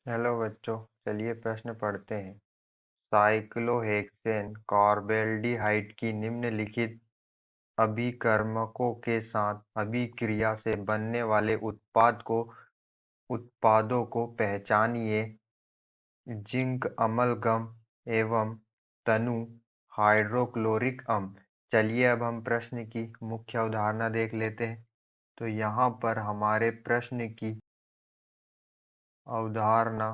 Hello बच्चों, चलिए प्रश्न पढ़ते हैं। साइक्लोहेक्सेन कार्बेल्डिहाइड की निम्नलिखित अभिकर्मकों के साथ अभिक्रिया से बनने वाले उत्पादों को पहचानिए। जिंक अमलगम एवं तनु हाइड्रोक्लोरिक अम्ल। चलिए अब हम प्रश्न की मुख्य अवधारणा देख लेते हैं। तो यहाँ पर हमारे प्रश्न की अवधारणा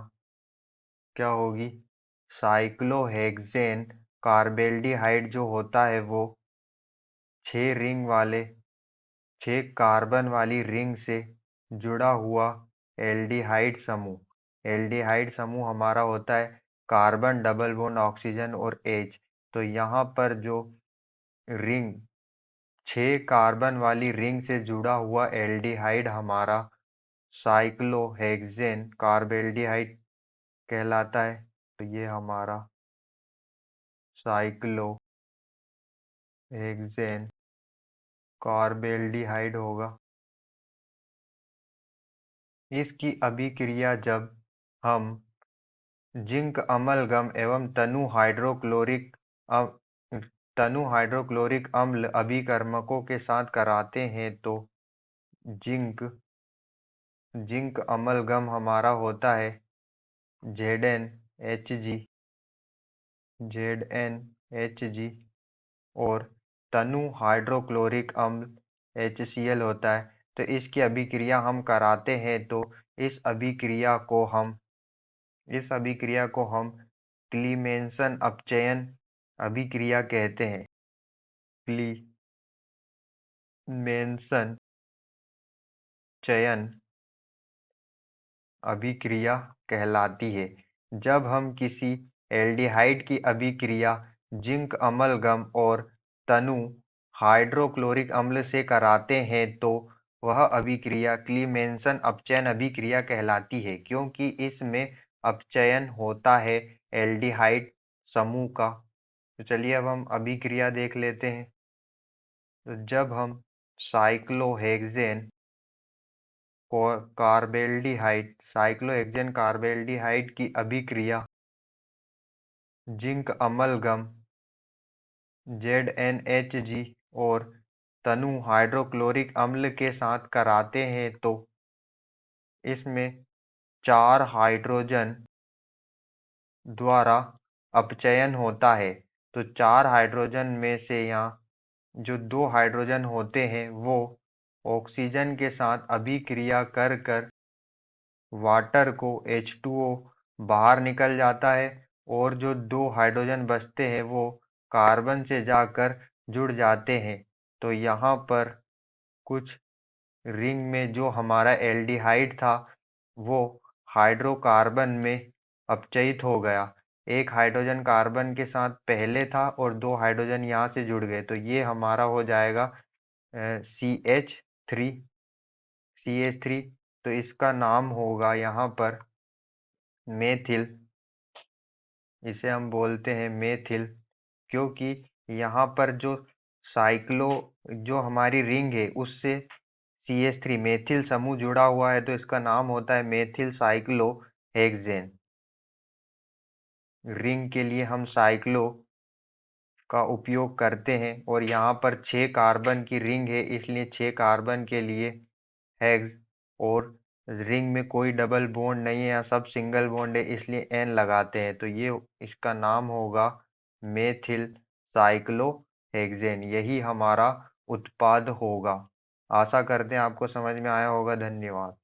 क्या होगी? साइक्लोहेक्सेन कार्बेल्डिहाइड जो होता है वो 6 कार्बन वाली रिंग से जुड़ा हुआ एल्डिहाइड समूह हमारा होता है कार्बन डबल बॉन्ड ऑक्सीजन और H। तो यहाँ पर जो रिंग 6 कार्बन वाली रिंग से जुड़ा हुआ एल्डिहाइड हमारा साइक्लोहेक्सेन कार्बेल्डिहाइड कहलाता है। तो ये हमारा साइक्लोहेक्सेन कार्बेल्डिहाइड होगा। इसकी अभिक्रिया जब हम जिंक अमलगम एवं तनु हाइड्रोक्लोरिक अम्ल अभिकर्मकों के साथ कराते हैं तो जिंक अमलगम हमारा होता है ZnHg और तनु हाइड्रोक्लोरिक अम्ल HCl होता है। तो इसकी अभिक्रिया हम कराते हैं तो इस अभिक्रिया को हम क्लीमेंसन अपचयन अभिक्रिया कहते हैं। क्लीमेंसन चयन अभिक्रिया कहलाती है। जब हम किसी एल्डिहाइड की अभिक्रिया जिंक अमलगम और तनु हाइड्रोक्लोरिक अम्ल से कराते हैं तो वह अभिक्रिया क्लीमेंसन अपचयन अभिक्रिया कहलाती है, क्योंकि इसमें अपचयन होता है एल्डिहाइड समूह का। तो चलिए अब हम अभिक्रिया देख लेते हैं। तो जब हम साइक्लोहेक्सेन कार्बेल्डिहाइड की अभिक्रिया जिंक अमलगम ZnHg और तनु हाइड्रोक्लोरिक अम्ल के साथ कराते हैं तो इसमें 4 हाइड्रोजन द्वारा अपचयन होता है। तो 4 हाइड्रोजन में से यहाँ जो 2 हाइड्रोजन होते हैं वो ऑक्सीजन के साथ अभिक्रिया कर कर वाटर को H2O बाहर निकल जाता है और जो 2 हाइड्रोजन बचते हैं वो कार्बन से जाकर जुड़ जाते हैं। तो यहाँ पर कुछ रिंग में जो हमारा एल्डिहाइड था वो हाइड्रोकार्बन में अपचयित हो गया। एक हाइड्रोजन कार्बन के साथ पहले था और 2 हाइड्रोजन यहाँ से जुड़ गए। तो ये हमारा हो जाएगा CH3। तो इसका नाम होगा यहाँ पर मेथिल। इसे हम बोलते हैं मेथिल, क्योंकि यहाँ पर जो हमारी रिंग है उससे CH3 मेथिल समूह जुड़ा हुआ है, तो इसका नाम होता है मेथिल साइक्लोहेक्सेन। रिंग के लिए हम साइक्लो का उपयोग करते हैं और यहाँ पर 6 कार्बन की रिंग है, इसलिए 6 कार्बन के लिए हेक्स, और रिंग में कोई डबल बॉन्ड नहीं है, यहाँ सब सिंगल बॉन्ड है, इसलिए N लगाते हैं। तो ये इसका नाम होगा मेथिल साइक्लोहेक्सेन। यही हमारा उत्पाद होगा। आशा करते हैं आपको समझ में आया होगा। धन्यवाद।